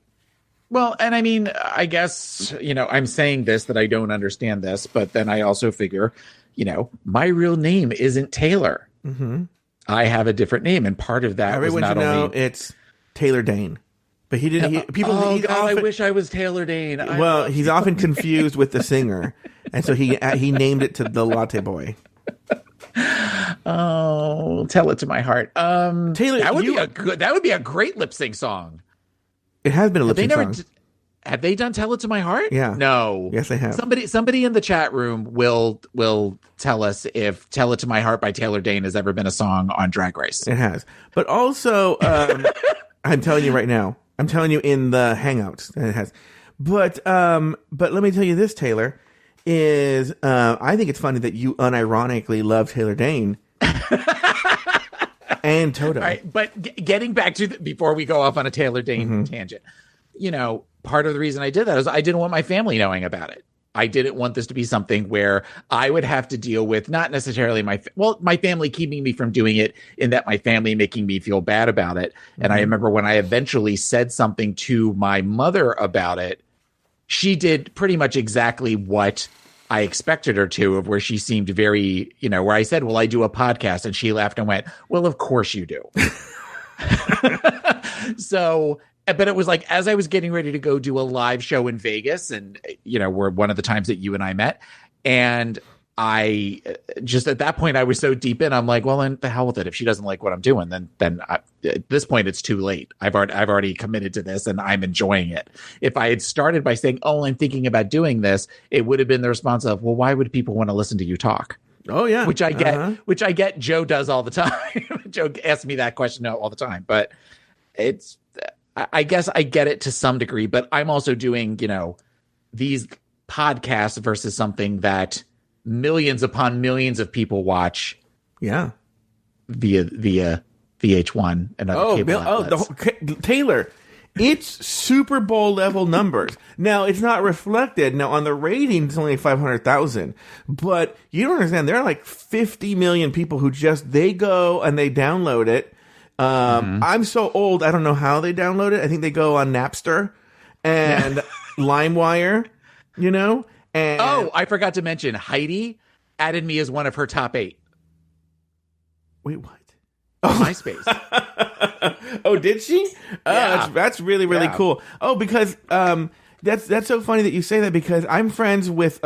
Speaker 4: Well, and I mean, I guess, I'm saying this that I don't understand this, but then I also figure, my real name isn't Taylor. Mm-hmm. I have a different name, and part of that was not only
Speaker 2: it's Taylor Dane. But he didn't.
Speaker 4: I wish I was Taylor Dane.
Speaker 2: He's often confused with the singer, and so he named it to the Latte Boy.
Speaker 4: Oh, tell it to my heart.
Speaker 2: Taylor,
Speaker 4: that would be a great lip sync song.
Speaker 2: It has been a lip sync song.
Speaker 4: Have they done "Tell It to My Heart"?
Speaker 2: Yeah.
Speaker 4: No.
Speaker 2: Yes, they have.
Speaker 4: Somebody in the chat room will tell us if "Tell It to My Heart" by Taylor Dane has ever been a song on Drag Race.
Speaker 2: It has, but also, I'm telling you right now. I'm telling you in the Hangouts that it has. But let me tell you this, Taylor, is I think it's funny that you unironically love Taylor Dane and Toto.
Speaker 4: All right, but getting back to before we go off on a Taylor Dane tangent, part of the reason I did that is I didn't want my family knowing about it. I didn't want this to be something where I would have to deal with not necessarily my family keeping me from doing it, in that my family making me feel bad about it. Mm-hmm. And I remember when I eventually said something to my mother about it, she did pretty much exactly what I expected her to, of where she seemed very, where I said, well, I do a podcast, and she laughed and went, well, of course you do. So But it was like, as I was getting ready to go do a live show in Vegas, and, were one of the times that you and I met, and I just, at that point, I was so deep in, I'm like, well, then the hell with it. If she doesn't like what I'm doing, then at this point, it's too late. I've already committed to this, and I'm enjoying it. If I had started by saying, oh, I'm thinking about doing this, it would have been the response of, well, why would people want to listen to you talk?
Speaker 2: Oh, yeah.
Speaker 4: Which I get. Joe does all the time. Joe asks me that question all the time, but I guess I get it to some degree, but I'm also doing, these podcasts versus something that millions upon millions of people watch.
Speaker 2: Yeah.
Speaker 4: Via VH1 and other cable outlets.
Speaker 2: Taylor, it's Super Bowl level numbers. Now, it's not reflected. Now, on the rating, it's only 500,000. But you don't understand. There are like 50 million people who they go and they download it. I'm so old, I don't know how they download it. I think they go on Napster and LimeWire, and
Speaker 4: I forgot to mention Heidi added me as one of her top 8.
Speaker 2: Wait, what?
Speaker 4: MySpace.
Speaker 2: Oh, did she?
Speaker 4: Yeah.
Speaker 2: That's really, really cool. Oh, because that's so funny that you say that, because I'm friends with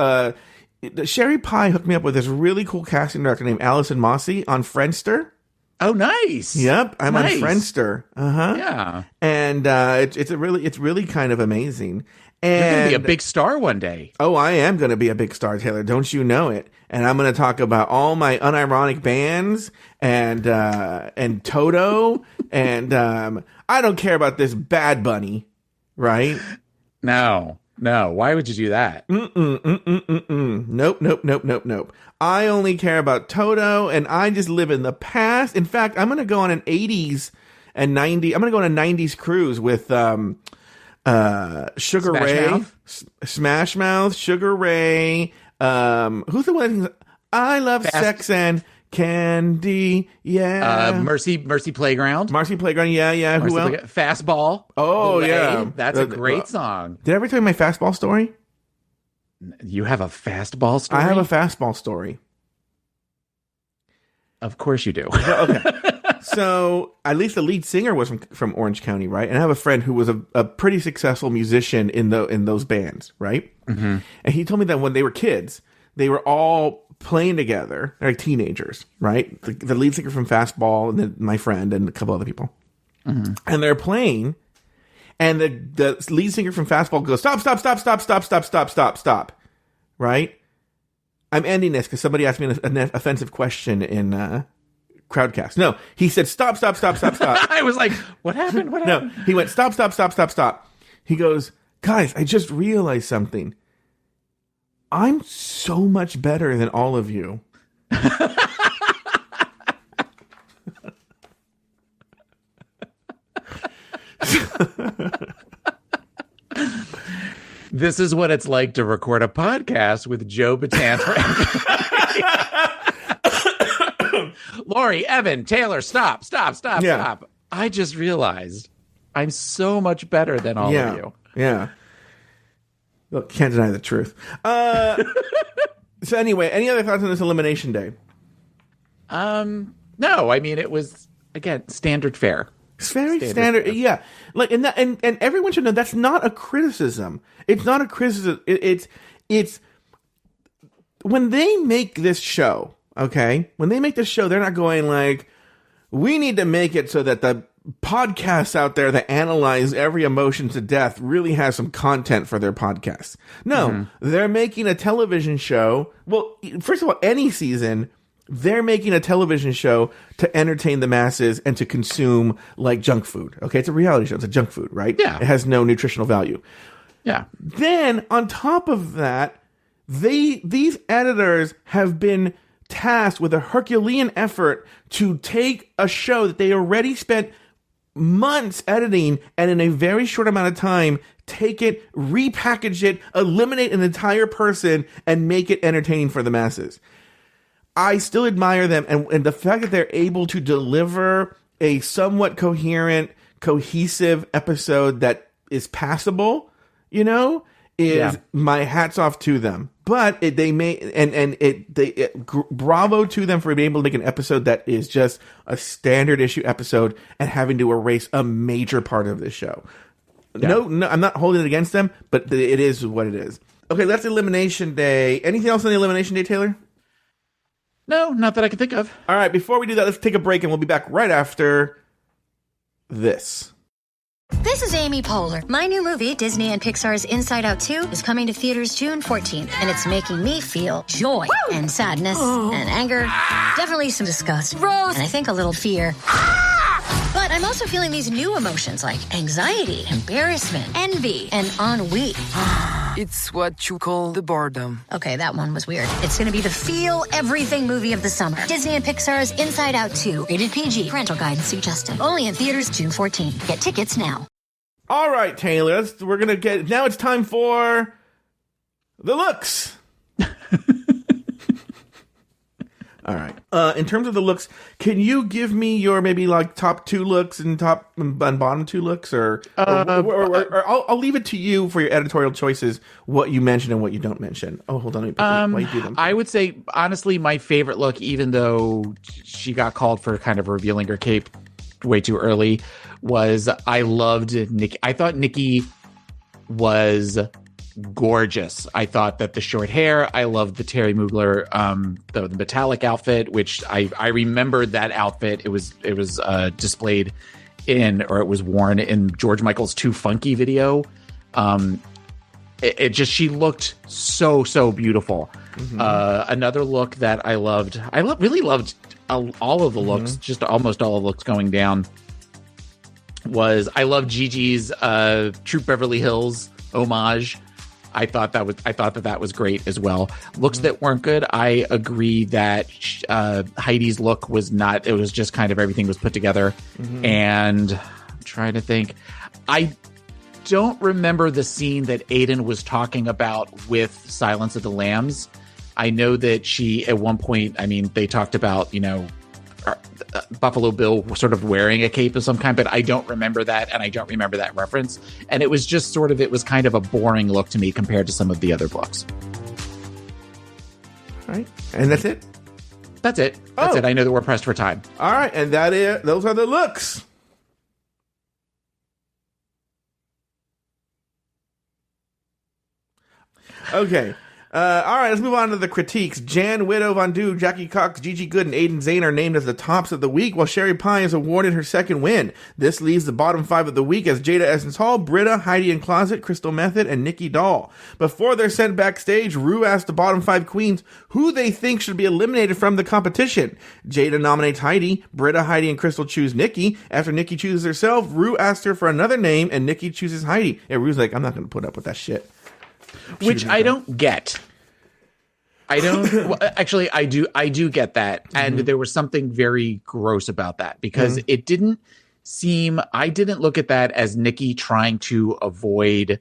Speaker 2: Sherry Pie hooked me up with this really cool casting director named Allison Mossy on Friendster.
Speaker 4: Oh, nice.
Speaker 2: Yep, I'm on Friendster.
Speaker 4: Yeah,
Speaker 2: and it's really kind of amazing. And
Speaker 4: you're gonna be a big star one day.
Speaker 2: Oh, I am gonna be a big star, Taylor. Don't you know it? And I'm gonna talk about all my unironic bands and Toto and I don't care about this Bad Bunny, right?
Speaker 4: No. Why would you do that?
Speaker 2: Nope. I only care about Toto, and I just live in the past. In fact, I'm going to go on an 80s and 90s. I'm going to go on a 90s cruise with Sugar Ray, Smash Mouth, Sugar Ray. Who's the one? I love sex and candy. Yeah.
Speaker 4: Mercy Playground.
Speaker 2: Yeah. Who else?
Speaker 4: Fastball.
Speaker 2: Oh, yeah.
Speaker 4: That's a great song.
Speaker 2: Did I ever tell you my fastball story?
Speaker 4: You have a fastball story?
Speaker 2: I have a fastball story.
Speaker 4: Of course you do.
Speaker 2: Okay. So, at least the lead singer was from Orange County, right? And I have a friend who was a pretty successful musician in those bands, right? Mm-hmm. And he told me that when they were kids, they were all playing together, like teenagers, right? The lead singer from Fastball, and then my friend, and a couple other people. Mm-hmm. And they're playing, and the lead singer from Fastball goes, stop, right? I'm ending this because somebody asked me an offensive question in Crowdcast. No, he said, stop.
Speaker 4: I was like, what happened?
Speaker 2: No, he went, stop. He goes, guys, I just realized something. I'm so much better than all of you.
Speaker 4: This is what it's like to record a podcast with Joe Betance. Lori, Evan, Taylor, stop. I just realized I'm so much better than all of you.
Speaker 2: Yeah. Look, can't deny the truth. So anyway, any other thoughts on this Elimination Day?
Speaker 4: No, I mean, it was, again, standard fare.
Speaker 2: It's very standard. Yeah. Like, and everyone should know that's not a criticism. It's not a criticism. It's when they make this show, okay? When they make this show, they're not going like, we need to make it so that the podcasts out there that analyze every emotion to death really has some content for their podcasts. No, they're making a television show. Well, first of all, any season, they're making a television show to entertain the masses and to consume like junk food. Okay, it's a reality show. It's a junk food, right?
Speaker 4: Yeah.
Speaker 2: It has no nutritional value.
Speaker 4: Yeah.
Speaker 2: Then, on top of that, these editors have been tasked with a Herculean effort to take a show that they already spent months editing and in a very short amount of time take it, repackage it, eliminate an entire person, and make it entertaining for the masses. I still admire them, and the fact that they're able to deliver a somewhat coherent, cohesive episode that is passable, is my hats off to them. But bravo to them for being able to make an episode that is just a standard issue episode and having to erase a major part of the show. No, I'm not holding it against them, but it is what it is. Okay, that's Elimination Day. Anything else on the Elimination Day, Taylor?
Speaker 4: No, not that I can think of.
Speaker 2: All right, before we do that, let's take a break, and we'll be back right after this.
Speaker 6: This is Amy Poehler. My new movie, Disney and Pixar's Inside Out 2, is coming to theaters June 14th, and it's making me feel joy and sadness and anger, definitely some disgust, and I think a little fear. But I'm also feeling these new emotions like anxiety, embarrassment, envy, and ennui.
Speaker 7: It's what you call the boredom.
Speaker 6: Okay, that one was weird. It's going to be the feel everything movie of the summer. Disney and Pixar's Inside Out 2. Rated PG. Parental guidance suggested. Only in theaters June 14th. Get tickets now.
Speaker 2: All right, Taylor. Now it's time for the looks. All right. In terms of the looks, can you give me your maybe like top 2 looks and top and bottom 2 looks, or I'll leave it to you for your editorial choices. What you mention and what you don't mention. Oh, hold on. Why you do them?
Speaker 4: I would say honestly, my favorite look, even though she got called for kind of revealing her cape way too early, was I loved Nikki. I thought Nikki was gorgeous. I thought that the short hair, I loved the Terry Mugler, the metallic outfit, which I remembered that outfit. It was displayed in, or it was worn in George Michael's Too Funky video. She looked so beautiful. Mm-hmm. Another look that I loved. Really loved all of the looks, just almost all of the looks going down. I love Gigi's Troop Beverly Hills homage. I thought that was great as well. Looks that weren't good. I agree that Heidi's look was not. It was just kind of everything was put together. Mm-hmm. And I'm trying to think. I don't remember the scene that Aiden was talking about with Silence of the Lambs. I know that she at one point. I mean, they talked about Buffalo Bill sort of wearing a cape of some kind, but I don't remember that, and I don't remember that reference. And it was just it was kind of a boring look to me compared to some of the other looks.
Speaker 2: All right, and that's it?
Speaker 4: That's it. That's it. I know that we're pressed for time.
Speaker 2: All right, and those are the looks. Okay. All right, let's move on to the critiques. Jan Widow, Von Du, Jackie Cox, Gigi Good, and Aiden Zane are named as the tops of the week, while Sherry Pie is awarded her second win. This leaves the bottom 5 of the week as Jada Essence Hall, Britta, Heidi in Closet, Crystal Method, and Nikki Doll. Before they're sent backstage, Rue asks the bottom 5 queens who they think should be eliminated from the competition. Jada nominates Heidi, Britta, Heidi, and Crystal choose Nikki. After Nikki chooses herself, Rue asks her for another name, and Nikki chooses Heidi. And Rue's like, I'm not going to put up with that shit.
Speaker 4: Which I don't get. Well, actually, I do get that. And there was something very gross about that because it didn't seem, I didn't look at that as Nikki trying to avoid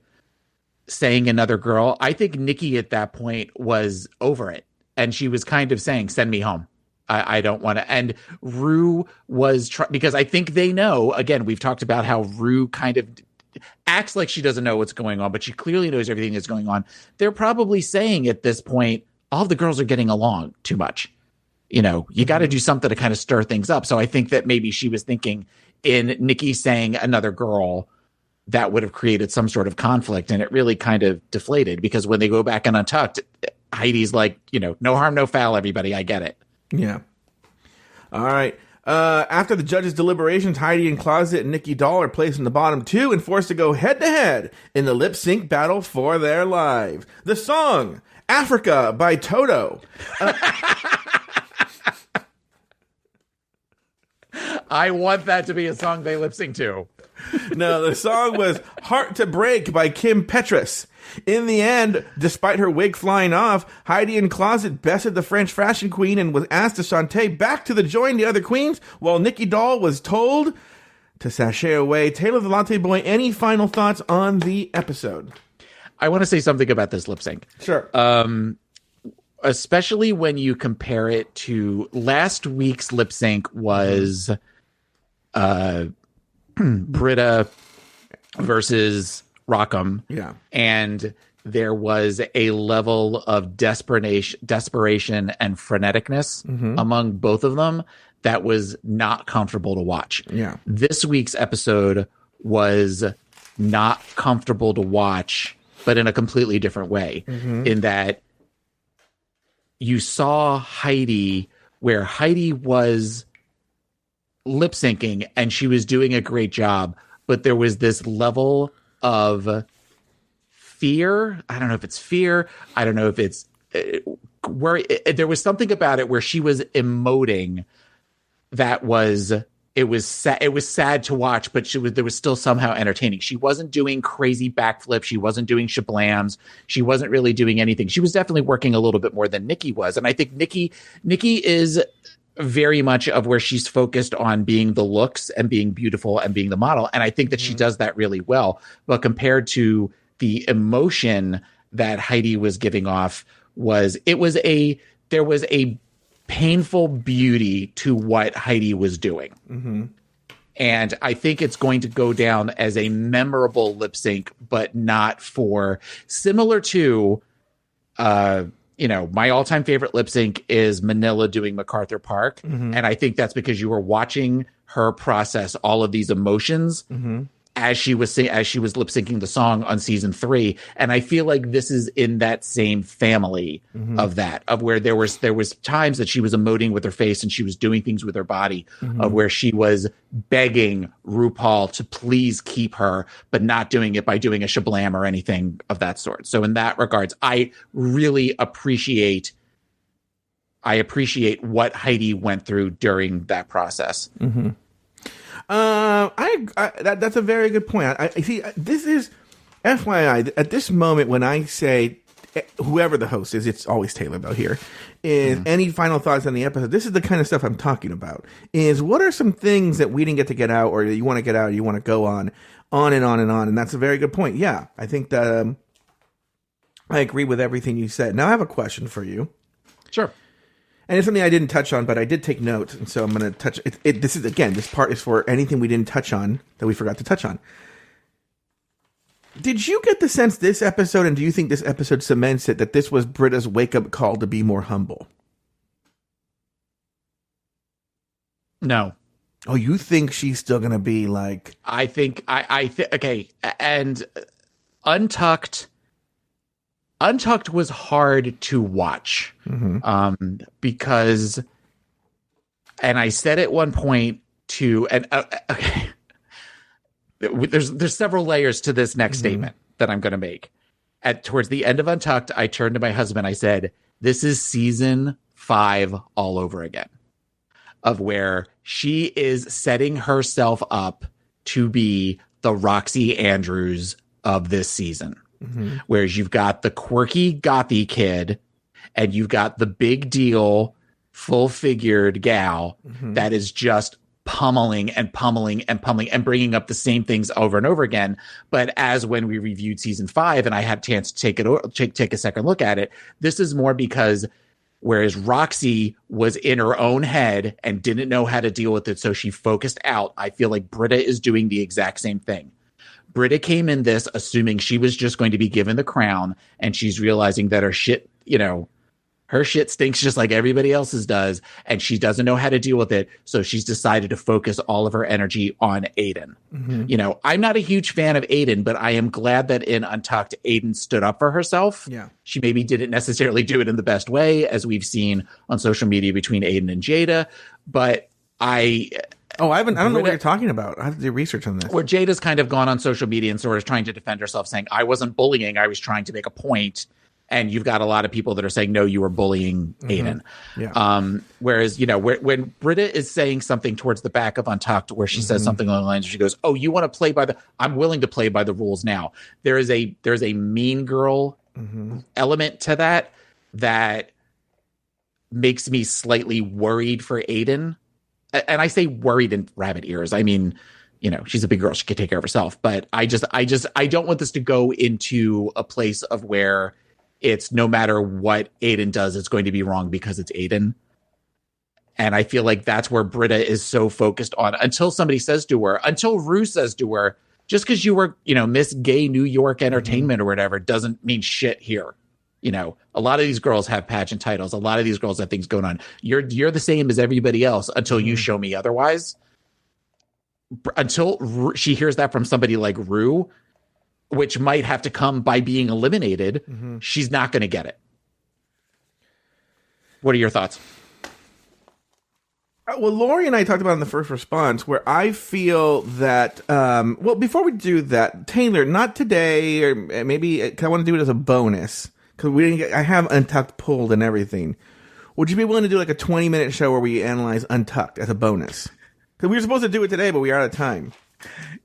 Speaker 4: saying another girl. I think Nikki at that point was over it. And she was kind of saying, send me home. I don't want to. And Rue was because I think they know, again, we've talked about how Rue kind of acts like she doesn't know what's going on, but she clearly knows everything that's going on. They're probably saying at this point, all the girls are getting along too much. You got to do something to kind of stir things up. So I think that maybe she was thinking in Nikki saying another girl, that would have created some sort of conflict. And it really kind of deflated because when they go back and Untucked, Heidi's like, no harm, no foul, everybody. I get it.
Speaker 2: Yeah. All right. After the judges' deliberations, Heidi in Closet and Nikki Doll are placed in the bottom 2 and forced to go head-to-head in the lip-sync battle for their lives. The song, Africa by Toto.
Speaker 4: I want that to be a song they lip-sync to.
Speaker 2: No, the song was Heart to Break by Kim Petras. In the end, despite her wig flying off, Heidi in Closet bested the French fashion queen and was asked to chante back to join the other queens, while Nikki Doll was told to sashay away. Taylor the Latte Boy, any final thoughts on the episode?
Speaker 4: I want to say something about this lip sync.
Speaker 2: Sure.
Speaker 4: Especially when you compare it to last week's lip sync was Britta versus Rockham.
Speaker 2: Yeah.
Speaker 4: And there was a level of desperation and freneticness among both of them that was not comfortable to watch.
Speaker 2: Yeah.
Speaker 4: This week's episode was not comfortable to watch, but in a completely different way. In that you saw Heidi, where Heidi was lip syncing and she was doing a great job, but there was this level of fear. I don't know if it's fear. I don't know if it's where there was something about it where she was emoting that was sad to watch, but there was still somehow entertaining. She wasn't doing crazy backflips. She wasn't doing shablams. She wasn't really doing anything. She was definitely working a little bit more than Nikki was. And I think Nikki is very much of where she's focused on being the looks and being beautiful and being the model. And I think that she does that really well. But compared to the emotion that Heidi was giving off, there was a painful beauty to what Heidi was doing. And I think it's going to go down as a memorable lip sync, but not for similar to, my all-time favorite lip sync is Manila doing MacArthur Park. And I think that's because you were watching her process all of these emotions as she was lip syncing the song on season 3. And I feel like this is in that same family of that, of where there was times that she was emoting with her face and she was doing things with her body, of where she was begging RuPaul to please keep her, but not doing it by doing a shablam or anything of that sort. So in that regards, I really appreciate what Heidi went through during that process.
Speaker 2: That's a very good point. I see. This is FYI. At this moment, when I say whoever the host is, it's always Taylor though. Here is any final thoughts on the episode. This is the kind of stuff I'm talking about. Is what are some things that we didn't get out, or you want to get out, or you want to go on and on and on. And that's a very good point. Yeah, I think that I agree with everything you said. Now I have a question for you.
Speaker 4: Sure.
Speaker 2: And it's something I didn't touch on, but I did take notes, and so I'm going to touch it. This part is for anything we didn't touch on that we forgot to touch on. Did you get the sense this episode, and do you think this episode cements it, that this was Britta's wake-up call to be more humble?
Speaker 4: No.
Speaker 2: Oh, you think she's still going to be like...
Speaker 4: I think, okay, and Untucked was hard to watch because, and I said at one point to, and okay, there's several layers to this next statement that I'm going to make. Towards the end of Untucked, I turned to my husband. I said, "This is season 5 all over again, of where she is setting herself up to be the Roxy Andrews of this season." Whereas you've got the quirky gothy kid and you've got the big deal full-figured gal that is just pummeling and bringing up the same things over and over again. But as when we reviewed season 5 and I had a chance to take a second look at it, this is more because whereas Roxy was in her own head and didn't know how to deal with it, so she focused out, I feel like Britta is doing the exact same thing. Britta came in this assuming she was just going to be given the crown, and she's realizing that her shit stinks just like everybody else's does, and she doesn't know how to deal with it. So she's decided to focus all of her energy on Aiden. I'm not a huge fan of Aiden, but I am glad that in Untucked, Aiden stood up for herself.
Speaker 2: Yeah.
Speaker 4: She maybe didn't necessarily do it in the best way, as we've seen on social media between Aiden and Jada, but I don't know what you're talking about. I have to do research on this. Where Jada's kind of gone on social media and sort of trying to defend herself, saying, I wasn't bullying, I was trying to make a point. And you've got a lot of people that are saying, no, you were bullying Aiden. Yeah. Whereas, when Britta is saying something towards the back of Untucked, where she says something along the lines, she goes, oh, you want to play I'm willing to play by the rules now. There's a mean girl element to that makes me slightly worried for Aiden. And I say worried in rabbit ears. I mean, she's a big girl. She can take care of herself. But I don't want this to go into a place of where it's no matter what Aiden does, it's going to be wrong because it's Aiden. And I feel like that's where Britta is so focused on until somebody says to her, until Rue says to her, just because you were, Miss Gay New York Entertainment or whatever, doesn't mean shit here. A lot of these girls have pageant titles. A lot of these girls have things going on. You're the same as everybody else until you show me otherwise. Until she hears that from somebody like Rue, which might have to come by being eliminated, she's not going to get it. What are your thoughts?
Speaker 2: Well, Lori and I talked about in the first response where I feel that, well, before we do that, Taylor, not today, or maybe I want to do it as a bonus, because I have Untucked pulled and everything. Would you be willing to do like a 20-minute show where we analyze Untucked as a bonus? Because we were supposed to do it today, but we are out of time.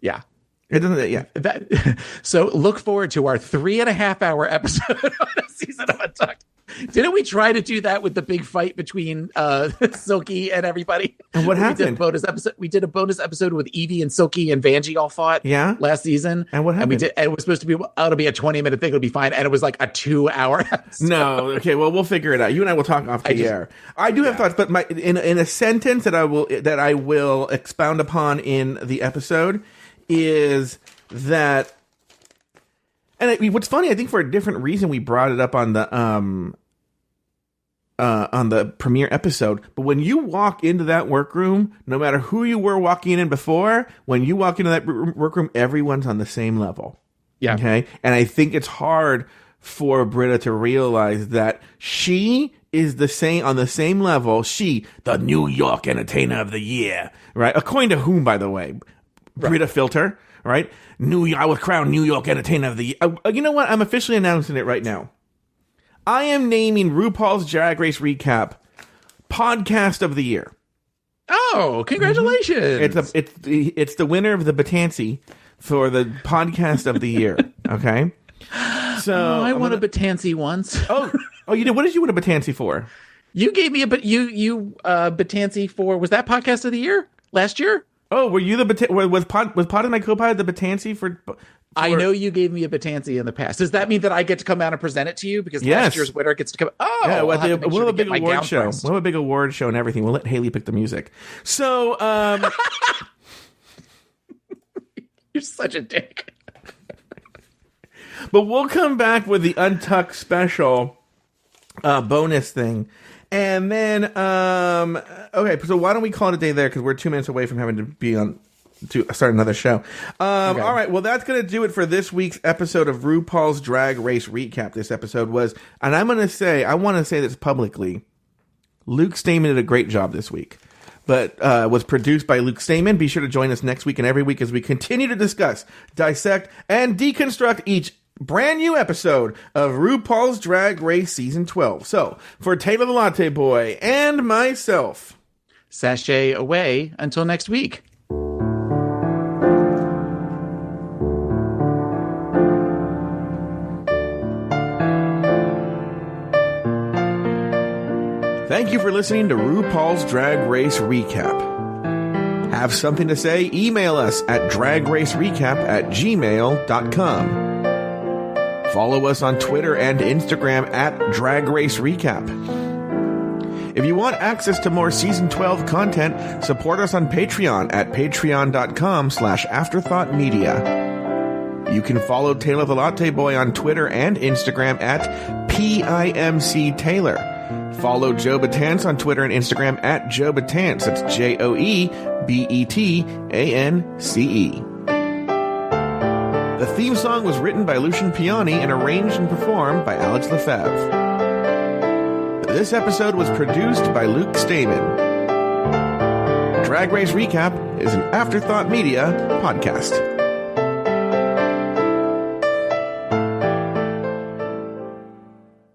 Speaker 4: Yeah.
Speaker 2: It doesn't, yeah.
Speaker 4: So look forward to our 3.5-hour episode on a season of Untucked. Didn't we try to do that with the big fight between Silky and everybody?
Speaker 2: And what happened?
Speaker 4: We did a bonus episode with Evie and Silky and Vanjie all fought last season.
Speaker 2: And what happened?
Speaker 4: And it was supposed to be, it'll be a 20-minute thing. It'll be fine. And it was like a 2-hour episode.
Speaker 2: No. Okay. Well, we'll figure it out. You and I will talk off the air. I do have thoughts, but in a sentence that I will expound upon in the episode is that, and what's funny, I think for a different reason we brought it up on the premiere episode, but when you walk into that workroom, no matter who you were walking in before, when you walk into that workroom, everyone's on the same level.
Speaker 4: Yeah.
Speaker 2: Okay. And I think it's hard for Britta to realize that she is on the same level. She, the New York Entertainer of the Year, right? According to whom, by the way? Britta Filter, right? I was crowned New York Entertainer of the Year. You know what? I'm officially announcing it right now. I am naming RuPaul's Drag Race Recap Podcast of the Year.
Speaker 4: Oh, congratulations!
Speaker 2: It's the winner of the Betance for the Podcast of the Year. Okay, so
Speaker 4: I won a Betance once.
Speaker 2: Oh, you did. What did you win a Betance for?
Speaker 4: You gave me Betance for, was that Podcast of the Year last year?
Speaker 2: Oh, were you was Pod and my co-pilot the Betance for?
Speaker 4: I know you gave me a Betance in the past. Does that mean that I get to come out and present it to you? Because last year's winner gets to come. Oh,
Speaker 2: yeah, we'll have a big award show.
Speaker 4: Pressed.
Speaker 2: We'll have a big award show and everything. We'll let Haley pick the music. So,
Speaker 4: you're such a dick.
Speaker 2: But we'll come back with the Untucked special bonus thing. And then, okay, so why don't we call it a day there? Because we're 2 minutes away from having to start another show. Okay. All right, well, that's going to do it for this week's episode of RuPaul's Drag Race Recap. This episode was, and I want to say this publicly, Luke Stamen did a great job this week. But was produced by Luke Stamen. Be sure to join us next week and every week as we continue to discuss, dissect, and deconstruct each brand new episode of RuPaul's Drag Race Season 12. So, for Taylor the Latte Boy and myself,
Speaker 4: sashay away until next week.
Speaker 2: Thank you for listening to RuPaul's Drag Race Recap. Have something to say? Email us at dragracerecap@gmail.com. Follow us on Twitter and Instagram at Drag Race Recap. If you want access to more Season 12 content, support us on Patreon at patreon.com/afterthoughtmedia. You can follow Taylor the Latte Boy on Twitter and Instagram at PIMCTaylor. Follow Joe Betance on Twitter and Instagram at Joe Betance. That's JoeBetance. The theme song was written by Lucian Piani and arranged and performed by Alex Lefebvre. This episode was produced by Luke Stamen. Drag Race Recap is an Afterthought Media podcast.